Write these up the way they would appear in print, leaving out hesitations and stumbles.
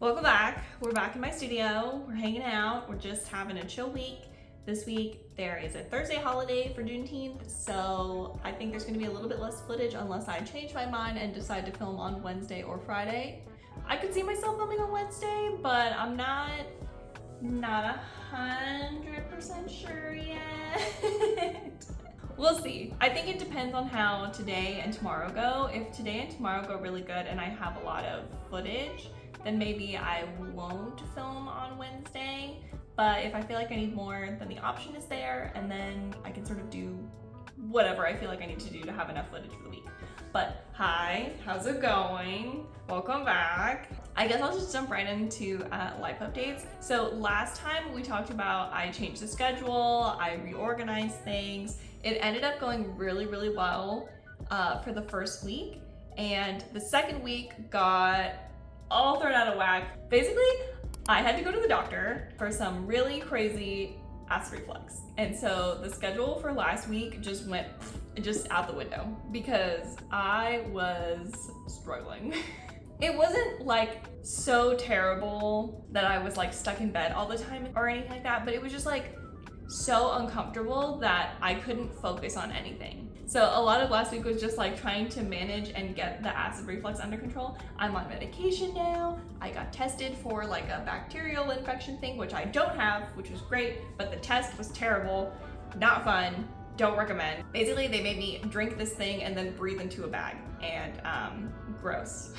Welcome back. We're back in my studio. We're hanging out. We're just having a chill week. This week there is a Thursday holiday for Juneteenth, so I think there's going to be a little bit less footage unless I change my mind and decide to film on Wednesday or Friday. I could see myself filming on Wednesday, but I'm not 100% sure yet. We'll see. I think it depends on how today and tomorrow go. If today and tomorrow go really good and I have a lot of footage, then maybe I won't film on Wednesday. But if I feel like I need more, then the option is there, and then I can sort of do whatever I feel like I need to do to have enough footage for the week. But hi, how's it going? Welcome back. I guess I'll just jump right into life updates. So last time we talked about I changed the schedule, I reorganized things. It ended up going really, really well for the first week, and the second week got all thrown out of whack. Basically, I had to go to the doctor for some really crazy acid reflux. And so the schedule for last week just went out the window because I was struggling. It wasn't like so terrible that I was like stuck in bed all the time or anything like that, but it was just like so uncomfortable that I couldn't focus on anything. So a lot of last week was just like trying to manage and get the acid reflux under control. I'm on medication now. I got tested for like a bacterial infection thing, which I don't have, which was great, but the test was terrible, not fun, don't recommend. Basically, they made me drink this thing and then breathe into a bag, and gross.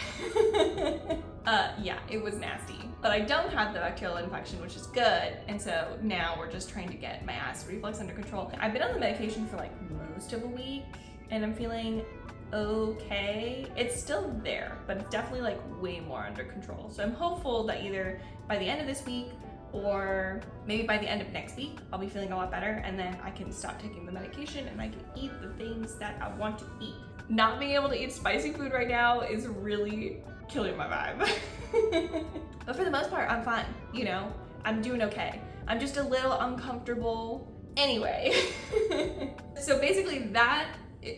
Yeah, it was nasty. But I don't have the bacterial infection, which is good. And so now we're just trying to get my acid reflux under control. I've been on the medication for like most of a week and I'm feeling okay. It's still there, but it's definitely like way more under control. So I'm hopeful that either by the end of this week or maybe by the end of next week, I'll be feeling a lot better, and then I can stop taking the medication and I can eat the things that I want to eat. Not being able to eat spicy food right now is really killing my vibe. But for the most part, I'm fine, you know? I'm doing okay. I'm just a little uncomfortable anyway. So basically that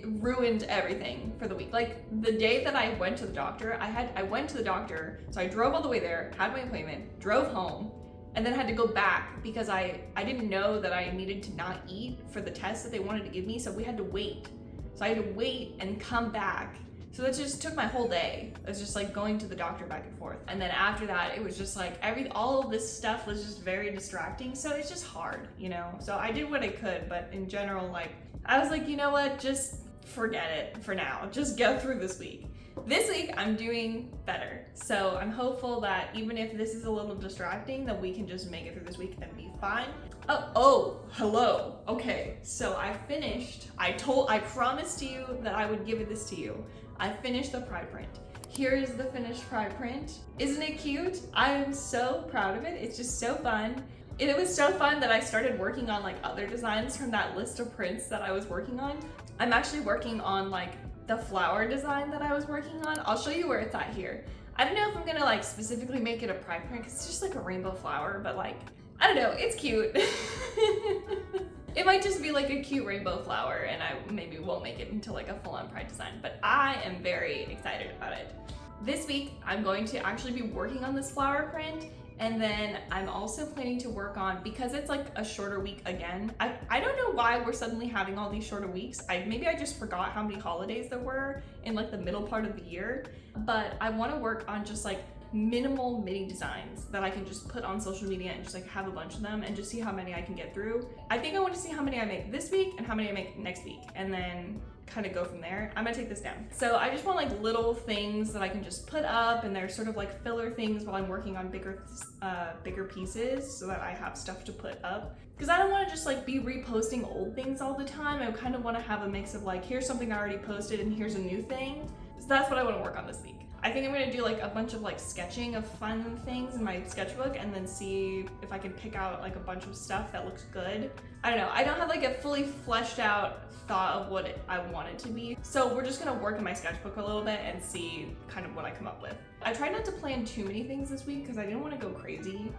ruined everything for the week. Like the day that I went to the doctor, I went to the doctor, so I drove all the way there, had my appointment, drove home, and then had to go back because I didn't know that I needed to not eat for the test that they wanted to give me, so we had to wait. So I had to wait and come back. So that just took my whole day. It was just like going to the doctor back and forth. And then after that, it was just like all of this stuff was just very distracting. So it's just hard, you know? So I did what I could, but in general, like, I was like, you know what? Just forget it for now. Just go through this week. This week, I'm doing better. So I'm hopeful that even if this is a little distracting, that we can just make it through this week and be fine. Oh, hello. Okay, so I finished. I promised you that I would give this to you. I finished the Pride print. Here is the finished Pride print. Isn't it cute? I am so proud of it. It's just so fun. It was so fun that I started working on like other designs from that list of prints that I was working on. I'm actually working on like the flower design that I was working on. I'll show you where it's at here. I don't know if I'm gonna like specifically make it a pride print because it's just like a rainbow flower, but like, I don't know, it's cute. It might just be like a cute rainbow flower and I maybe won't make it into like a full-on pride design, but I am very excited about it. This week, I'm going to actually be working on this flower print, and then I'm also planning to work on, because it's like a shorter week again. I don't know why we're suddenly having all these shorter weeks. Maybe I just forgot how many holidays there were in like the middle part of the year, but I want to work on just like minimal mini designs that I can just put on social media and just like have a bunch of them and just see how many I can get through. I think I want to see how many I make this week and how many I make next week, and then kind of go from there. I'm gonna take this down. So I just want like little things that I can just put up, and they're sort of like filler things while I'm working on bigger pieces so that I have stuff to put up. Because I don't want to just like be reposting old things all the time. I kind of want to have a mix of like, here's something I already posted and here's a new thing. So that's what I want to work on this week. I think I'm gonna do like a bunch of like sketching of fun things in my sketchbook and then see if I can pick out like a bunch of stuff that looks good. I don't know, I don't have like a fully fleshed out thought of what I want it to be. So we're just gonna work in my sketchbook a little bit and see kind of what I come up with. I tried not to plan too many things this week because I didn't want to go crazy.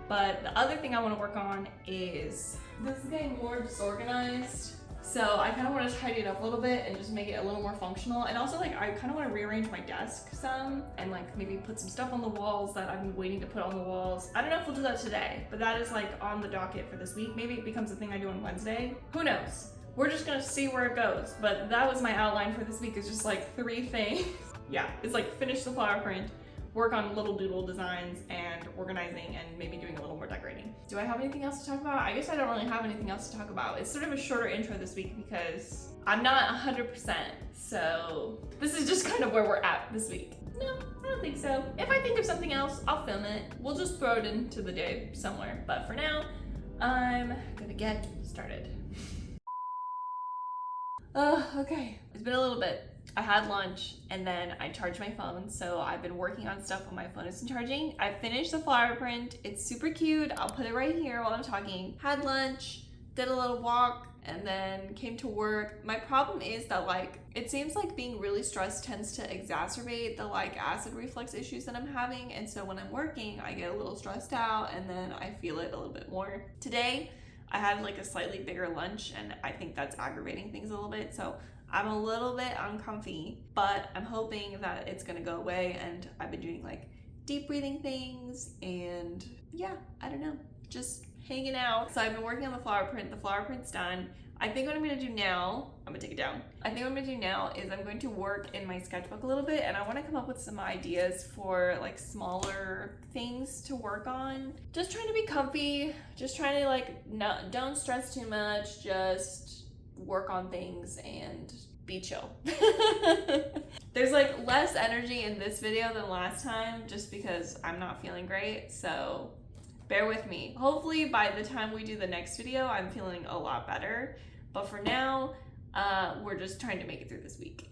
But the other thing I want to work on is, this is getting more disorganized. So I kind of want to tidy it up a little bit and just make it a little more functional. And also like I kind of want to rearrange my desk some and like maybe put some stuff on the walls that I've been waiting to put on the walls. I don't know if we'll do that today, but that is like on the docket for this week. Maybe it becomes a thing I do on Wednesday. Who knows? We're just gonna see where it goes. But that was my outline for this week, is just like 3 things. Yeah, it's like finish the flower print, work on little doodle designs, and organizing, and maybe doing a little more decorating. Do I have anything else to talk about? I guess I don't really have anything else to talk about. It's sort of a shorter intro this week because I'm not 100%, so this is just kind of where we're at this week. No, I don't think so. If I think of something else, I'll film it. We'll just throw it into the day somewhere. But for now, I'm gonna get started. Okay, it's been a little bit. I had lunch and then I charged my phone, so I've been working on stuff when my phone isn't charging. I finished the flower print. It's super cute. I'll put it right here while I'm talking. Had lunch, did a little walk, and then came to work. My problem is that like it seems like being really stressed tends to exacerbate the like acid reflux issues that I'm having, and so when I'm working I get a little stressed out and then I feel it a little bit more. Today I had like a slightly bigger lunch and I think that's aggravating things a little bit, so I'm a little bit uncomfy, but I'm hoping that it's gonna go away. And I've been doing like deep breathing things and yeah, I don't know, just hanging out. So I've been working on the flower print. The flower print's done. I think what I'm gonna do now, I'm gonna take it down. I think what I'm gonna do now is I'm going to work in my sketchbook a little bit, and I wanna come up with some ideas for like smaller things to work on. Just trying to be comfy, just trying to like, don't stress too much, just work on things and be chill. There's like less energy in this video than last time just because I'm not feeling great, so bear with me. Hopefully by the time we do the next video I'm feeling a lot better, but for now we're just trying to make it through this week.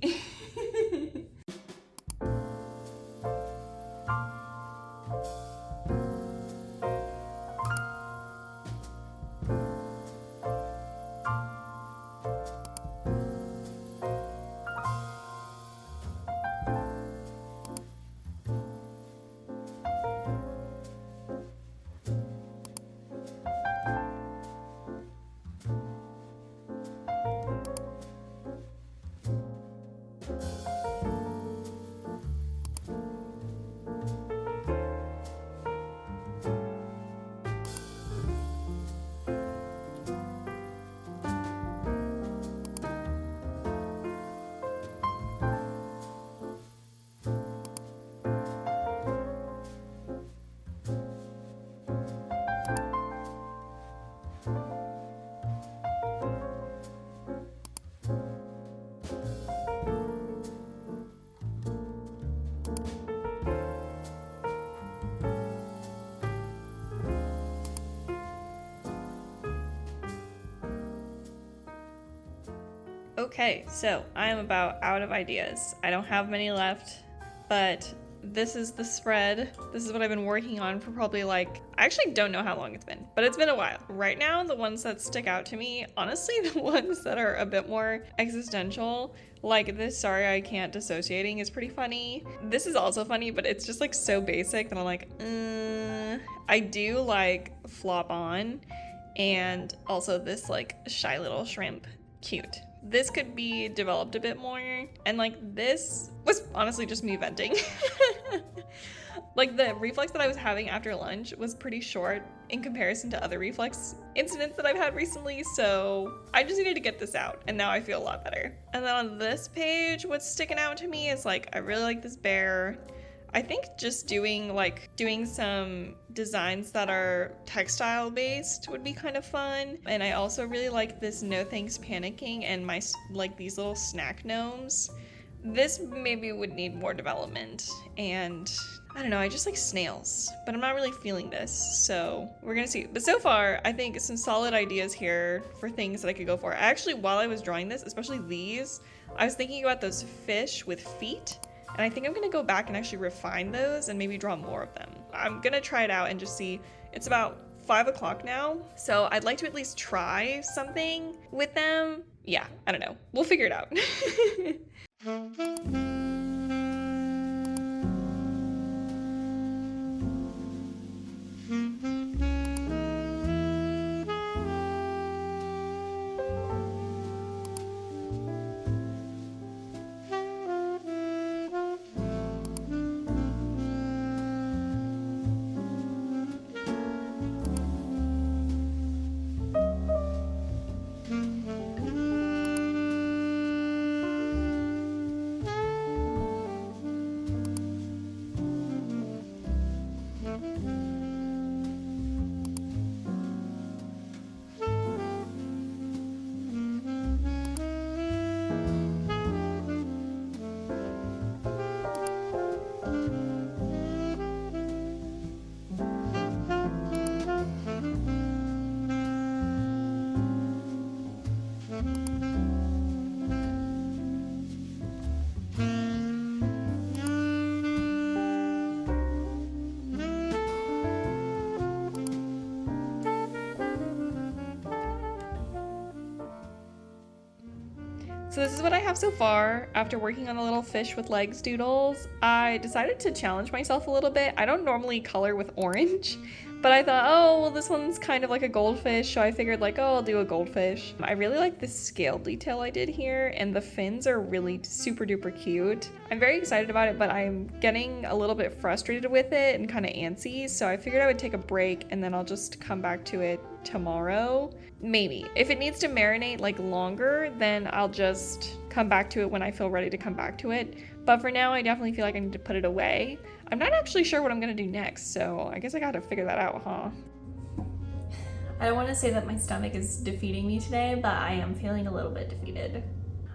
Okay, so I am about out of ideas. I don't have many left, but this is the spread. This is what I've been working on for probably like, I actually don't know how long it's been, but it's been a while. Right now, the ones that stick out to me, honestly, the ones that are a bit more existential, like this Sorry I Can't Dissociating is pretty funny. This is also funny, but it's just like so basic that I'm like, I do like Flop On, and also this like Shy Little Shrimp, cute. This could be developed a bit more, and like this was honestly just me venting. Like the reflex that I was having after lunch was pretty short in comparison to other reflex incidents that I've had recently, so I just needed to get this out, and now I feel a lot better. And then on this page, what's sticking out to me is like, I really like this bear. I think just doing some designs that are textile based would be kind of fun. And I also really like this No Thanks Panicking and my like these little snack gnomes. This maybe would need more development, and I don't know, I just like snails, but I'm not really feeling this, so we're gonna see. But so far, I think some solid ideas here for things that I could go for. Actually, while I was drawing this, especially these, I was thinking about those fish with feet, and I think I'm gonna go back and actually refine those and maybe draw more of them. I'm gonna try it out and just see. It's about 5 o'clock now, so I'd like to at least try something with them. Yeah, I don't know. We'll figure it out. So this is what I have so far after working on the little fish with legs doodles. I decided to challenge myself a little bit. I don't normally color with orange, but I thought, oh, well, this one's kind of like a goldfish, so I figured like, oh, I'll do a goldfish. I really like the scale detail I did here, and the fins are really super duper cute. I'm very excited about it, but I'm getting a little bit frustrated with it and kind of antsy, so I figured I would take a break and then I'll just come back to it tomorrow. Maybe. If it needs to marinate like longer, then I'll just come back to it when I feel ready to come back to it. But for now, I definitely feel like I need to put it away. I'm not actually sure what I'm gonna do next, so I guess I gotta figure that out, huh? I don't want to say that my stomach is defeating me today, but I am feeling a little bit defeated.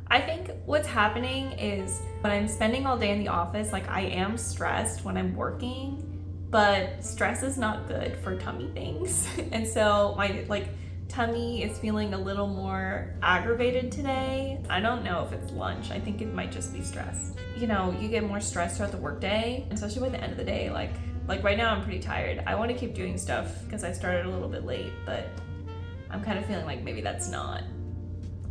I think what's happening is when I'm spending all day in the office, like I am stressed when I'm working, but stress is not good for tummy things. And so my tummy is feeling a little more aggravated today. I don't know if it's lunch. I think it might just be stress. You know, you get more stress throughout the workday, especially by the end of the day. Like right now I'm pretty tired. I want to keep doing stuff because I started a little bit late, but I'm kind of feeling like maybe that's not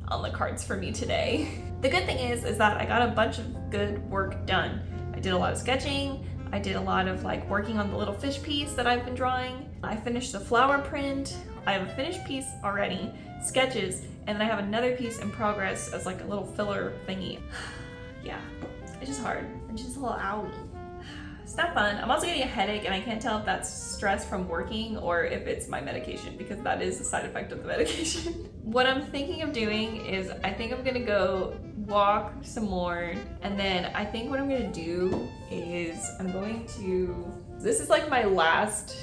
on the cards for me today. The good thing is that I got a bunch of good work done. I did a lot of sketching. I did a lot of like working on the little fish piece that I've been drawing. I finished the flower print. I have a finished piece already, sketches, and then I have another piece in progress as like a little filler thingy. Yeah, it's just hard. I'm just a little owie. It's not fun. I'm also getting a headache and I can't tell if that's stress from working or if it's my medication, because that is a side effect of the medication. What I'm thinking of doing is I think I'm gonna go walk some more, and then I think what I'm gonna do is this is like my last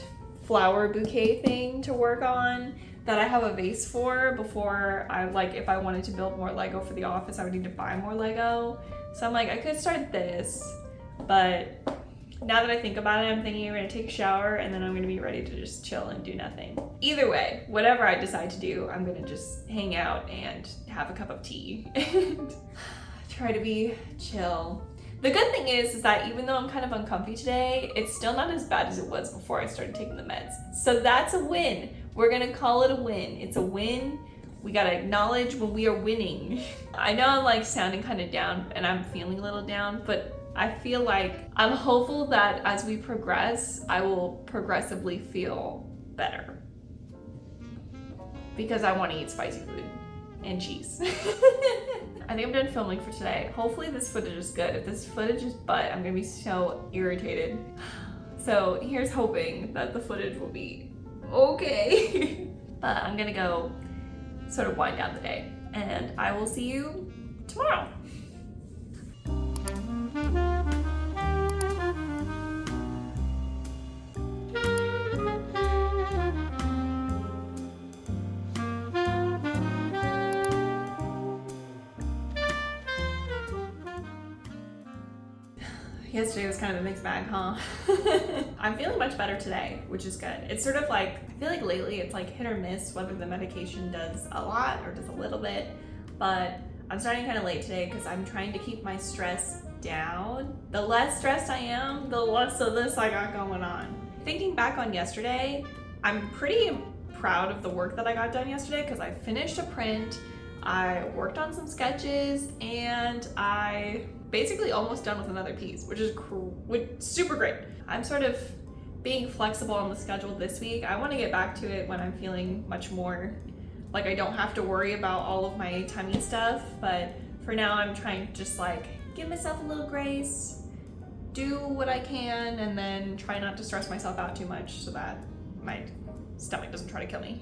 flower bouquet thing to work on that I have a vase for. Before if I wanted to build more Lego for the office, I would need to buy more Lego. So I'm like, I could start this, but now that I think about it, I'm thinking I'm gonna take a shower and then I'm gonna be ready to just chill and do nothing. Either way, whatever I decide to do, I'm gonna just hang out and have a cup of tea and try to be chill. The good thing is that even though I'm kind of uncomfy today, it's still not as bad as it was before I started taking the meds. So that's a win. We're gonna call it a win. It's a win. We gotta acknowledge when we are winning. I know I'm like sounding kind of down and I'm feeling a little down, but I feel like I'm hopeful that as we progress, I will progressively feel better. Because I want to eat spicy food and cheese. I think I'm done filming for today. Hopefully this footage is good. If this footage is butt, I'm gonna be so irritated. So here's hoping that the footage will be okay. But I'm gonna go sort of wind down the day, and I will see you tomorrow. Yesterday was kind of a mixed bag, huh? I'm feeling much better today, which is good. It's sort of like, I feel like lately it's like hit or miss whether the medication does a lot or does a little bit, but I'm starting kind of late today because I'm trying to keep my stress down. The less stressed I am, the less of this I got going on. Thinking back on yesterday, I'm pretty proud of the work that I got done yesterday because I finished a print, I worked on some sketches, and I basically almost done with another piece, which is super great. I'm sort of being flexible on the schedule this week. I want to get back to it when I'm feeling much more like I don't have to worry about all of my tummy stuff, but for now I'm trying to just like give myself a little grace, do what I can, and then try not to stress myself out too much so that my stomach doesn't try to kill me.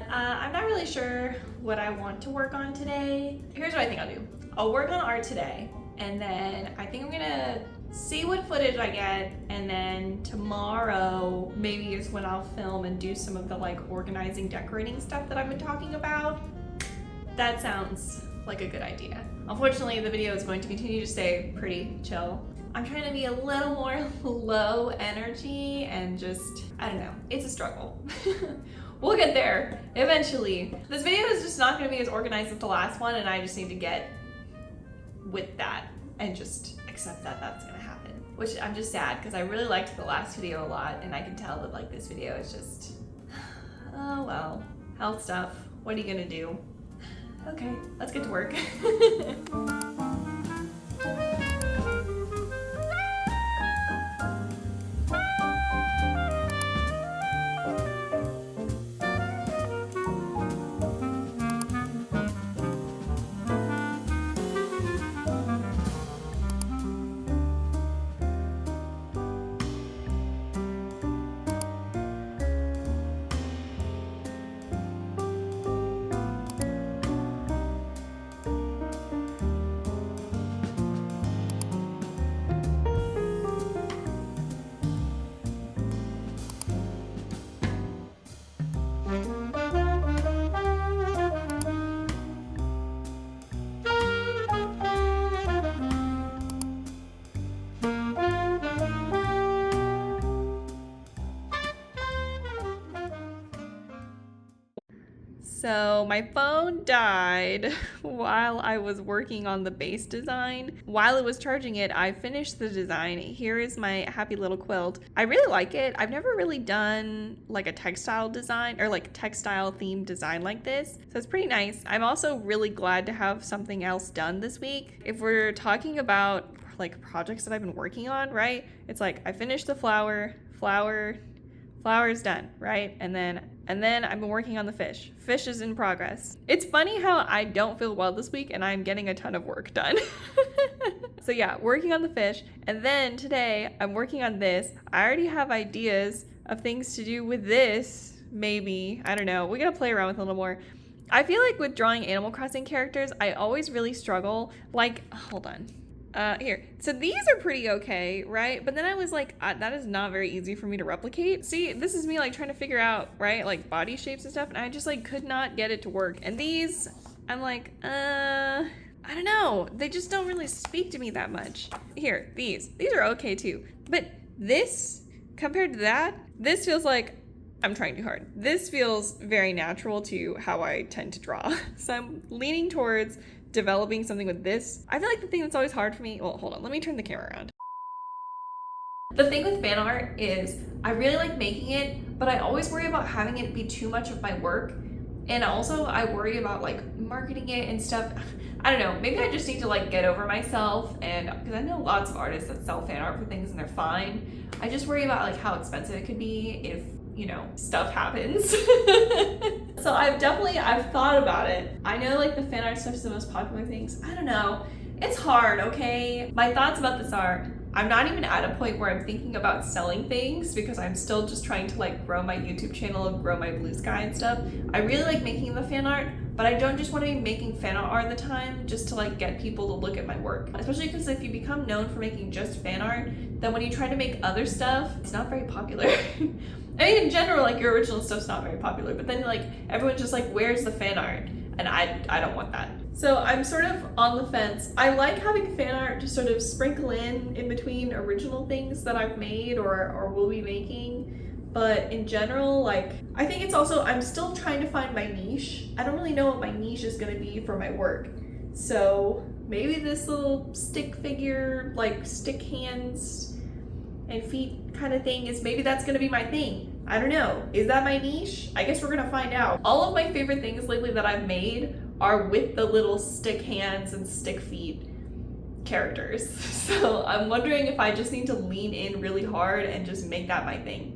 I'm not really sure what I want to work on today. Here's what I think I'll do. I'll work on art today, and then I think I'm gonna see what footage I get, and then tomorrow maybe is when I'll film and do some of the like organizing, decorating stuff that I've been talking about. That sounds like a good idea. Unfortunately, the video is going to continue to stay pretty chill. I'm trying to be a little more low energy and just, I don't know, it's a struggle. We'll get there eventually. This video is just not gonna be as organized as the last one, and I just need to get with that and just accept that that's gonna happen. Which I'm just sad because I really liked the last video a lot, and I can tell that like this video is just, oh well, health stuff, what are you gonna do? Okay, let's get to work. So my phone died while I was working on the base design. While it was charging it, I finished the design. Here is my happy little quilt. I really like it. I've never really done like a textile design or like textile themed design like this. So it's pretty nice. I'm also really glad to have something else done this week. If we're talking about like projects that I've been working on, right? It's like I finished the flower's done, right? And then I've been working on the fish. Fish is in progress. It's funny how I don't feel well this week and I'm getting a ton of work done. So yeah, working on the fish. And then today I'm working on this. I already have ideas of things to do with this, maybe. I don't know. We gotta play around with it a little more. I feel like with drawing Animal Crossing characters, I always really struggle. Like, hold on. Here. So these are pretty okay, right? But then I was like, that is not very easy for me to replicate. See, this is me like trying to figure out, right? Like body shapes and stuff. And I just like could not get it to work. And these, I'm like, I don't know. They just don't really speak to me that much. Here, these are okay too. But this, compared to that, this feels like I'm trying too hard. This feels very natural to how I tend to draw. So I'm leaning towards developing something with this. I feel like the thing that's always hard for me, well, hold on, let me turn the camera around. The thing with fan art is I really like making it, but I always worry about having it be too much of my work. And also I worry about like marketing it and stuff. I don't know, maybe I just need to like get over myself, and because I know lots of artists that sell fan art for things and they're fine. I just worry about like how expensive it could be if, you know, stuff happens. So I've thought about it. I know like the fan art stuff is the most popular things. I don't know. It's hard, okay? My thoughts about this are, I'm not even at a point where I'm thinking about selling things because I'm still just trying to like grow my YouTube channel, grow my blue sky and stuff. I really like making the fan art, but I don't just want to be making fan art all the time just to like get people to look at my work. Especially because if you become known for making just fan art, then when you try to make other stuff, it's not very popular. I mean, in general, like your original stuff's not very popular, but then like everyone's just like, where's the fan art? And I don't want that. So I'm sort of on the fence. I like having fan art to sort of sprinkle in between original things that I've made or will be making. But in general, like, I think it's also, I'm still trying to find my niche. I don't really know what my niche is gonna be for my work. So maybe this little stick figure, like stick hands and feet kind of thing maybe that's gonna be my thing. I don't know. Is that my niche? I guess we're gonna find out. All of my favorite things lately that I've made are with the little stick hands and stick feet characters. So I'm wondering if I just need to lean in really hard and just make that my thing.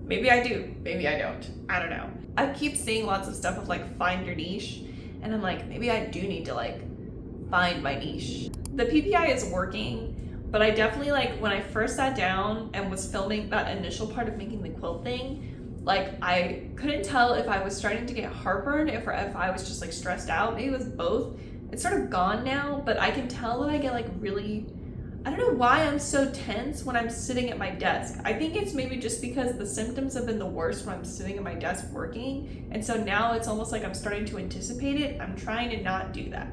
Maybe I do, maybe I don't. I don't know. I keep seeing lots of stuff of like find your niche, and I'm like, maybe I do need to like find my niche. The PPI is working, but I definitely like when I first sat down and was filming that initial part of making the quilt thing, like I couldn't tell if I was starting to get heartburn, if I was just like stressed out. Maybe it was both. It's sort of gone now, but I can tell that I get like really, I don't know why I'm so tense when I'm sitting at my desk. I think it's maybe just because the symptoms have been the worst when I'm sitting at my desk working. And so now it's almost like I'm starting to anticipate it. I'm trying to not do that.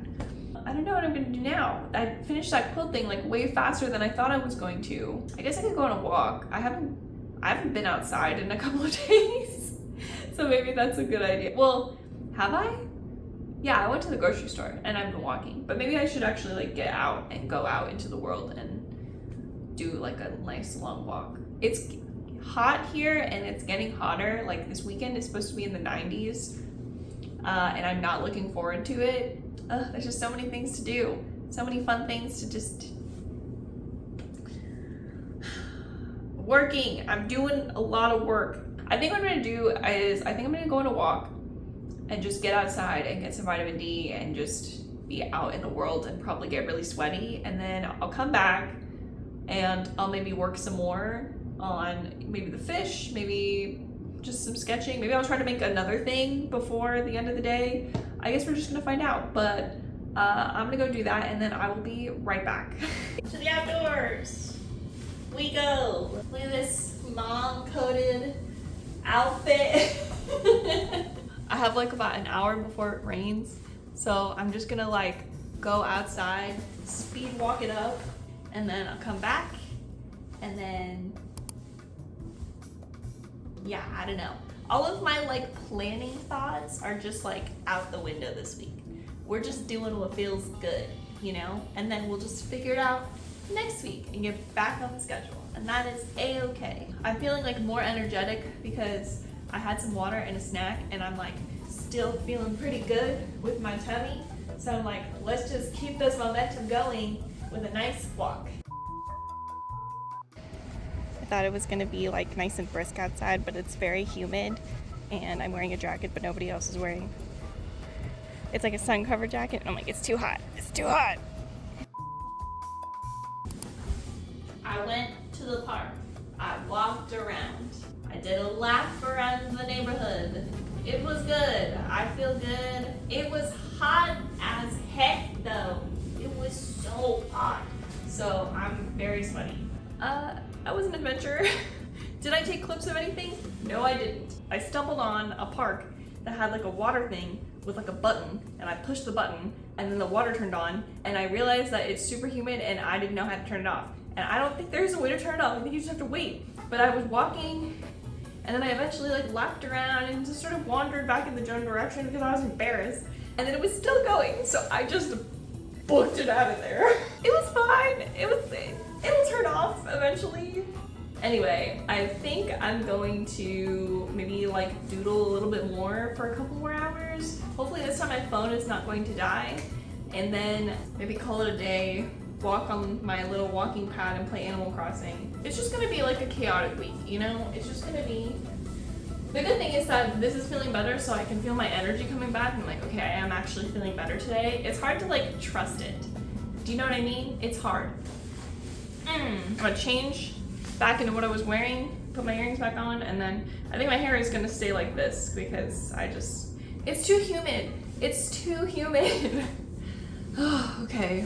I don't know what I'm gonna do now. I finished that quilt thing like way faster than I thought I was going to. I guess I could go on a walk. I haven't been outside in a couple of days. So maybe that's a good idea. Well, have I? Yeah, I went to the grocery store and I've been walking, but maybe I should actually like get out and go out into the world and do like a nice long walk. It's hot here and it's getting hotter. Like this weekend is supposed to be in the 90s. and I'm not looking forward to it. There's just so many things to do, so many fun things to just working. I'm doing a lot of work. I think what I'm gonna do is I think I'm gonna go on a walk and just get outside and get some vitamin D and just be out in the world and probably get really sweaty. And then I'll come back and I'll maybe work some more on maybe the fish, maybe just some sketching. Maybe I'll try to make another thing before the end of the day. I guess we're just gonna find out, but I'm gonna go do that and then I will be right back. To the outdoors we go. Look at this mom-coded outfit. I have like about an hour before it rains, so I'm just gonna like go outside, speed walk it up, and then I'll come back, and then yeah, I don't know. All of my like planning thoughts are just like out the window this week. We're just doing what feels good, you know? And then we'll just figure it out next week and get back on the schedule. And that is a-okay. I'm feeling like more energetic because I had some water and a snack and I'm like still feeling pretty good with my tummy. So I'm like, let's just keep this momentum going with a nice walk. I thought it was gonna be like nice and brisk outside, but it's very humid and I'm wearing a jacket, but nobody else is wearing. It's like a sun cover jacket and I'm like, it's too hot, it's too hot. I went to the park, I walked around, I did a lap around the neighborhood. It was good, I feel good. It was hot as heck though. It was so hot. So I'm very sweaty. That was an adventure. Did I take clips of anything? No, I didn't. I stumbled on a park that had like a water thing with like a button, and I pushed the button and then the water turned on and I realized that it's super humid and I didn't know how to turn it off. And I don't think there's a way to turn it off. I think you just have to wait. But I was walking and then I eventually like lapped around and just sort of wandered back in the general direction because I was embarrassed. And then it was still going, so I just booked it out of there. It was fine. It'll turn off eventually. Anyway, I think I'm going to maybe like doodle a little bit more for a couple more hours. Hopefully this time my phone is not going to die. And then maybe call it a day, walk on my little walking pad and play Animal Crossing. It's just gonna be like a chaotic week, you know? It's just gonna be. The good thing is that this is feeling better, so I can feel my energy coming back. I'm like, okay, I am actually feeling better today. It's hard to like trust it. Do you know what I mean? It's hard. I'm gonna change back into what I was wearing, put my earrings back on, and then I think my hair is gonna stay like this because it's too humid. It's too humid. Okay.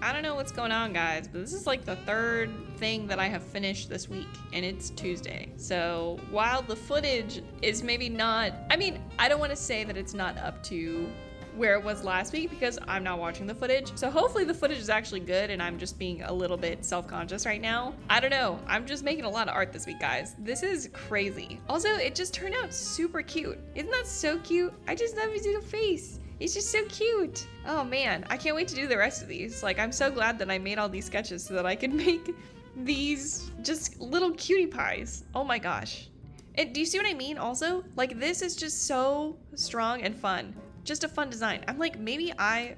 I don't know what's going on, guys, but this is like the third thing that I have finished this week, and it's Tuesday. So while the footage is maybe not, I mean, I don't want to say that it's not up to where it was last week because I'm not watching the footage. So hopefully the footage is actually good and I'm just being a little bit self-conscious right now. I don't know. I'm just making a lot of art this week, guys. This is crazy. Also, it just turned out super cute. Isn't that so cute? I just love his little face. It's just so cute. Oh man, I can't wait to do the rest of these. Like, I'm so glad that I made all these sketches so that I can make these just little cutie pies. Oh my gosh. And do you see what I mean also? Like, this is just so strong and fun. Just a fun design. I'm like, maybe I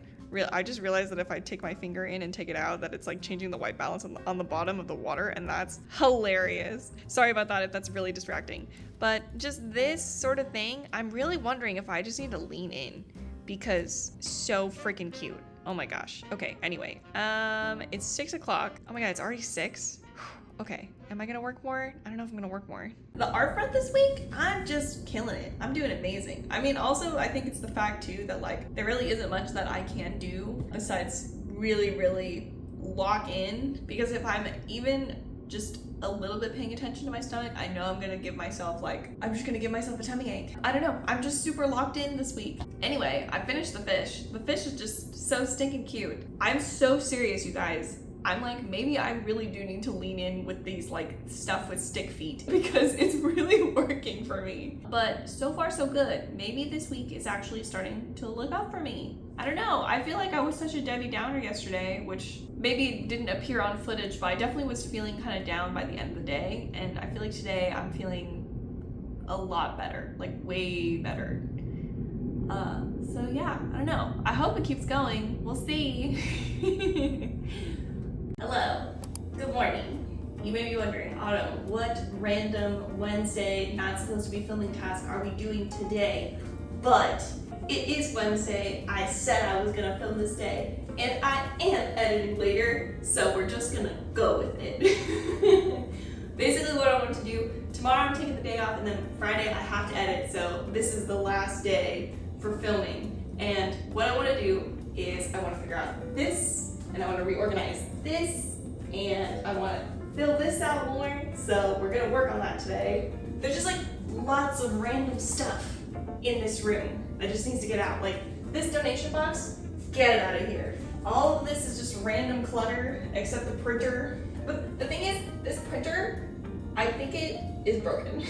just realized that if I take my finger in and take it out, that it's like changing the white balance on the bottom of the water, and that's hilarious. Sorry about that if that's really distracting. But just this sort of thing, I'm really wondering if I just need to lean in because so freaking cute. Oh my gosh. Okay, anyway, it's 6 o'clock. Oh my God, it's already 6. Okay, am I gonna work more? I don't know if I'm gonna work more. The art front this week, I'm just killing it. I'm doing amazing. I mean, also, I think it's the fact too that like, there really isn't much that I can do besides really, really lock in, because if I'm even just a little bit paying attention to my stomach, I know I'm gonna give myself I'm just gonna give myself a tummy ache. I don't know, I'm just super locked in this week. Anyway, I finished the fish. The fish is just so stinking cute. I'm so serious, you guys. I'm like, maybe I really do need to lean in with these like stuff with stick feet because it's really working for me. But so far so good. Maybe this week is actually starting to look up for me. I don't know. I feel like I was such a Debbie Downer yesterday, which maybe didn't appear on footage, but I definitely was feeling kind of down by the end of the day. And I feel like today I'm feeling a lot better, like way better. So yeah, I don't know. I hope it keeps going. We'll see. Hello, good morning. You may be wondering, Autumn, what random Wednesday, not supposed to be filming task are we doing today? But it is Wednesday. I said I was gonna film this day, and I am editing later, so we're just gonna go with it. Basically what I want to do, tomorrow I'm taking the day off, and then Friday I have to edit, so this is the last day for filming. And what I wanna do is I wanna figure out this, and I want to reorganize this, and I want to fill this out more, so we're going to work on that today. There's just like lots of random stuff in this room that just needs to get out. Like this donation box, get it out of here. All of this is just random clutter except the printer. But the thing is, this printer, I think it is broken.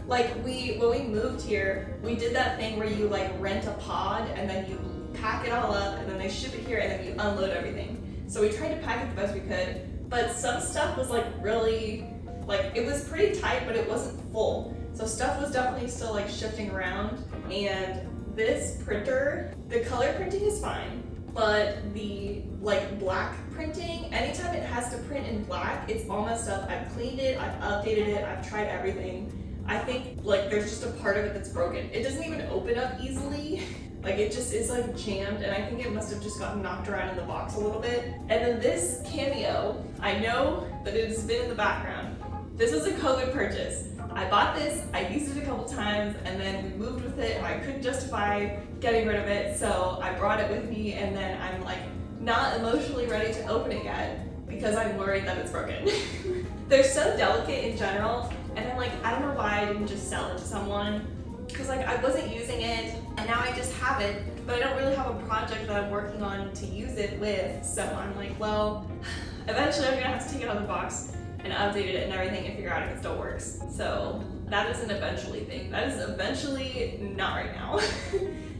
Like when we moved here, we did that thing where you like rent a pod and then you pack it all up and then they ship it here and then you unload everything. So we tried to pack it the best we could, but some stuff was like really, like it was pretty tight, but it wasn't full. So stuff was definitely still like shifting around. And this printer, the color printing is fine, but the like black printing, anytime it has to print in black, it's all messed up. I've cleaned it, I've updated it, I've tried everything. I think like there's just a part of it that's broken. It doesn't even open up easily. Like it just is like jammed, and I think it must have just gotten knocked around in the box a little bit. And then this Cameo, I know that it has been in the background. This was a COVID purchase. I bought this, I used it a couple times, and then we moved with it and I couldn't justify getting rid of it, so I brought it with me, and then I'm like not emotionally ready to open it yet because I'm worried that it's broken. They're so delicate in general, and I'm like, I don't know why I didn't just sell it to someone. Because like I wasn't using it and now I just have it, but I don't really have a project that I'm working on to use it with. So I'm like, well, eventually I'm gonna have to take it out of the box and update it and everything and figure out if it still works. So that is an eventually thing. That is eventually not right now.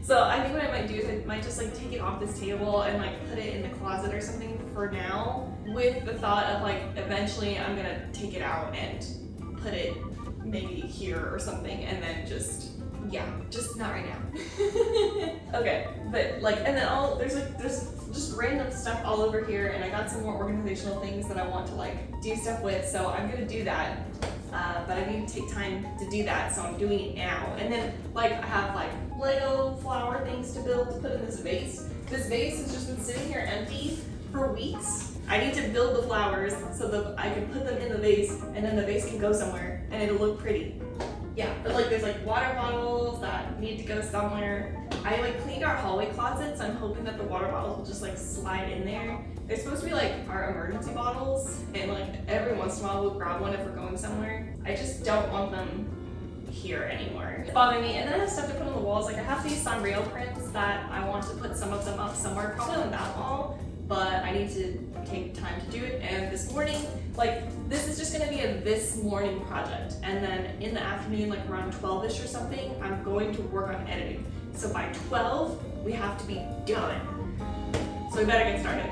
So I think what I might do is I might just like take it off this table and like put it in the closet or something for now, with the thought of like eventually I'm gonna take it out and put it maybe here or something, and then just not right now. Okay, but like, and then there's just random stuff all over here, and I got some more organizational things that I want to like do stuff with, so I'm gonna do that. But I need to take time to do that, so I'm doing it now. And then like I have like Lego flower things to build to put in this vase. This vase has just been sitting here empty for weeks. I need to build the flowers so that I can put them in the vase, and then the vase can go somewhere and it'll look pretty. Yeah, but like there's like water bottles that need to go somewhere. I like cleaned our hallway closet, so I'm hoping that the water bottles will just like slide in there. They're supposed to be like our emergency bottles, and like every once in a while we'll grab one if we're going somewhere. I just don't want them here anymore. It's bothering me. And then I have stuff to put on the walls. Like I have these Sanrio prints that I want to put some of them up somewhere, probably on that wall, but I need to take time to do it. And this morning, like this is just gonna be a this morning project. And then in the afternoon, like around 12-ish or something, I'm going to work on editing. So by 12, we have to be done. So we better get started.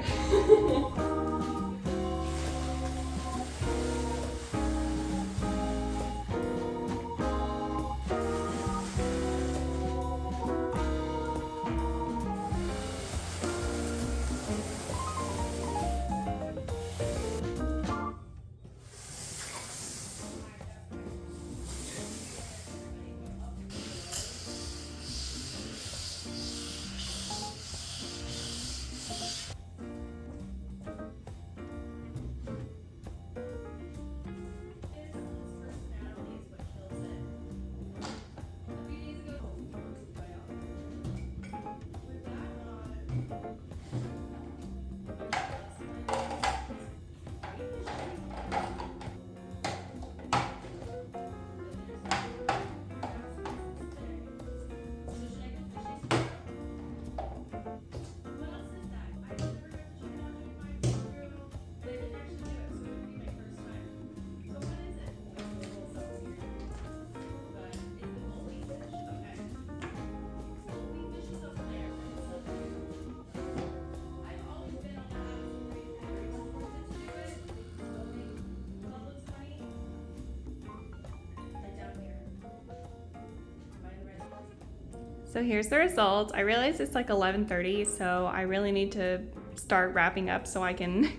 So here's the result. I realize it's like 11:30, so I really need to start wrapping up so I can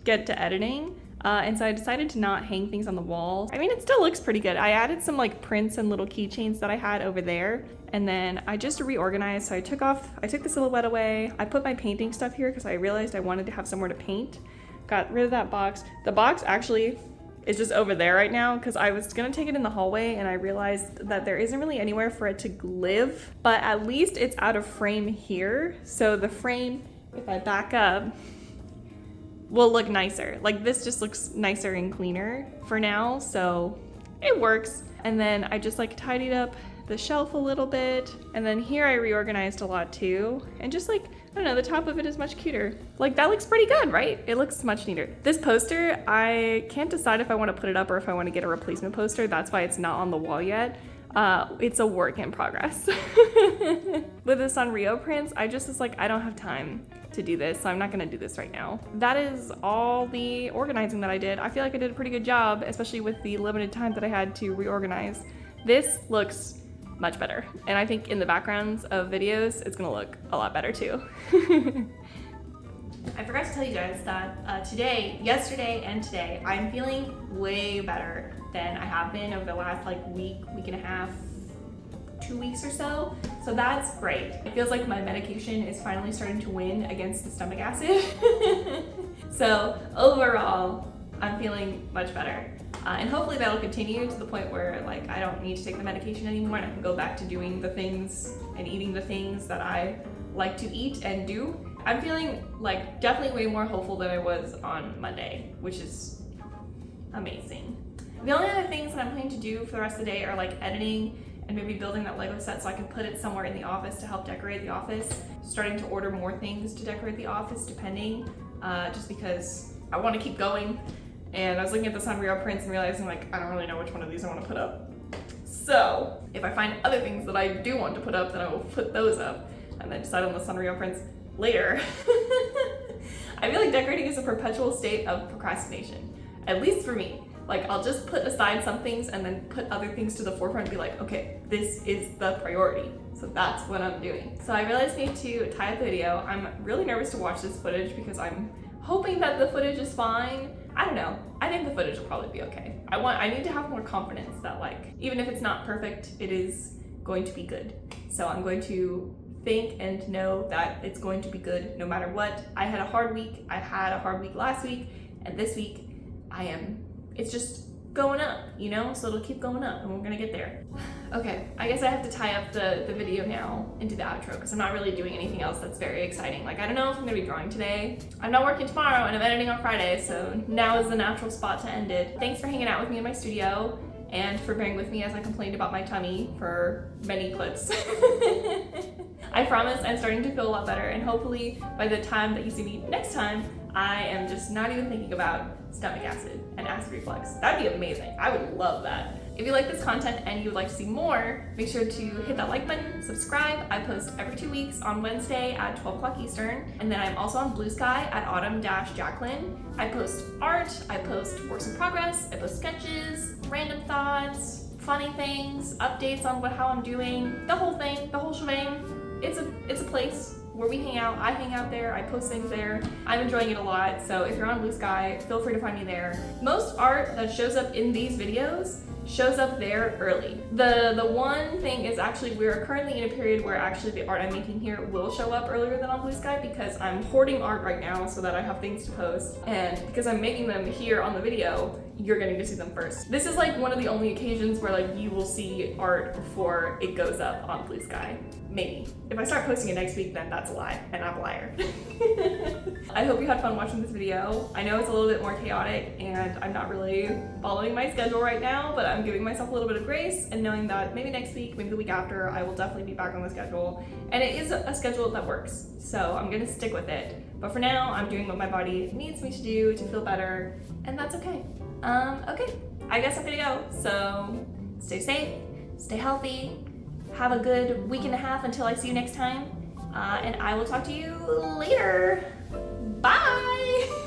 get to editing. And so I decided to not hang things on the wall. I mean, it still looks pretty good. I added some like prints and little keychains that I had over there. And then I just reorganized. So I took the silhouette away. I put my painting stuff here because I realized I wanted to have somewhere to paint. Got rid of that box. The box actually is just over there right now because I was gonna take it in the hallway and I realized that there isn't really anywhere for it to live, but at least it's out of frame here. So the frame, if I back up, will look nicer. Like this just looks nicer and cleaner for now, so it works. And then I just like tidied up the shelf a little bit. And then here I reorganized a lot too. And just like, I don't know, the top of it is much cuter. Like that looks pretty good, right? It looks much neater. This poster, I can't decide if I want to put it up or if I want to get a replacement poster. That's why it's not on the wall yet. It's a work in progress. With the Sanrio prints, I just was like, I don't have time to do this, so I'm not gonna do this right now. That is all the organizing that I did. I feel like I did a pretty good job, especially with the limited time that I had to reorganize. This looks much better. And I think in the backgrounds of videos, it's gonna look a lot better too. I forgot to tell you guys that yesterday and today, I'm feeling way better than I have been over the last like week and a half, 2 weeks or so. So that's great. It feels like my medication is finally starting to win against the stomach acid. So overall, I'm feeling much better. And hopefully that'll continue to the point where like I don't need to take the medication anymore and I can go back to doing the things and eating the things that I like to eat and do. I'm feeling like definitely way more hopeful than I was on Monday, which is amazing. The only other things that I'm planning to do for the rest of the day are like editing and maybe building that Lego set so I can put it somewhere in the office to help decorate the office. Starting to order more things to decorate the office depending, just because I want to keep going. And I was looking at the Sanrio prints and realizing like, I don't really know which one of these I want to put up. So if I find other things that I do want to put up, then I will put those up and then decide on the Sanrio prints later. I feel like decorating is a perpetual state of procrastination, at least for me. Like I'll just put aside some things and then put other things to the forefront and be like, okay, this is the priority. So that's what I'm doing. So I realized I need to tie up the video. I'm really nervous to watch this footage because I'm hoping that the footage is fine. I don't know. I think the footage will probably be okay. I need to have more confidence that like, even if it's not perfect, it is going to be good. So I'm going to think and know that it's going to be good no matter what. I had a hard week. I had a hard week last week, and this week it's just going up, you know? So it'll keep going up and we're gonna get there. Okay, I guess I have to tie up the video now into the outro because I'm not really doing anything else that's very exciting. Like, I don't know if I'm gonna be drawing today. I'm not working tomorrow and I'm editing on Friday, so now is the natural spot to end it. Thanks for hanging out with me in my studio and for bearing with me as I complained about my tummy for many clips. I promise I'm starting to feel a lot better, and hopefully by the time that you see me next time, I am just not even thinking about stomach acid and acid reflux. That'd be amazing. I would love that. If you like this content and you would like to see more, make sure to hit that like button, subscribe. I post every 2 weeks on Wednesday at 12 o'clock Eastern. And then I'm also on Blue Sky at autumn-jacqueline. I post art, I post works in progress, I post sketches, random thoughts, funny things, updates on how I'm doing, the whole thing, the whole shebang. It's a place where we hang out. I hang out there, I post things there. I'm enjoying it a lot, so if you're on Blue Sky, feel free to find me there. Most art that shows up in these videos shows up there early. The one thing is actually we're currently in a period where actually the art I'm making here will show up earlier than on Blue Sky because I'm hoarding art right now so that I have things to post, and because I'm making them here on the video, you're getting to see them first. This is like one of the only occasions where like you will see art before it goes up on Blue Sky. Maybe. If I start posting it next week, then that's a lie, and I'm a liar. I hope you had fun watching this video. I know it's a little bit more chaotic and I'm not really following my schedule right now, but I'm giving myself a little bit of grace and knowing that maybe next week, maybe the week after, I will definitely be back on the schedule. And it is a schedule that works, so I'm gonna stick with it. But for now, I'm doing what my body needs me to do to feel better, and that's okay. Okay, I guess I'm gonna go. So stay safe, stay healthy, have a good week and a half until I see you next time, and I will talk to you later. Bye!